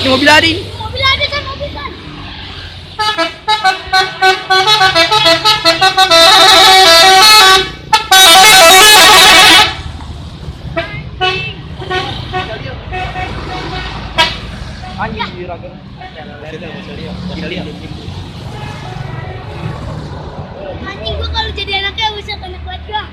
Ini mobil Adi. Mobil ada kan, mobil kan. Anjing di raga. Anjing gua kalau jadi anaknya bisa kena kuat gua.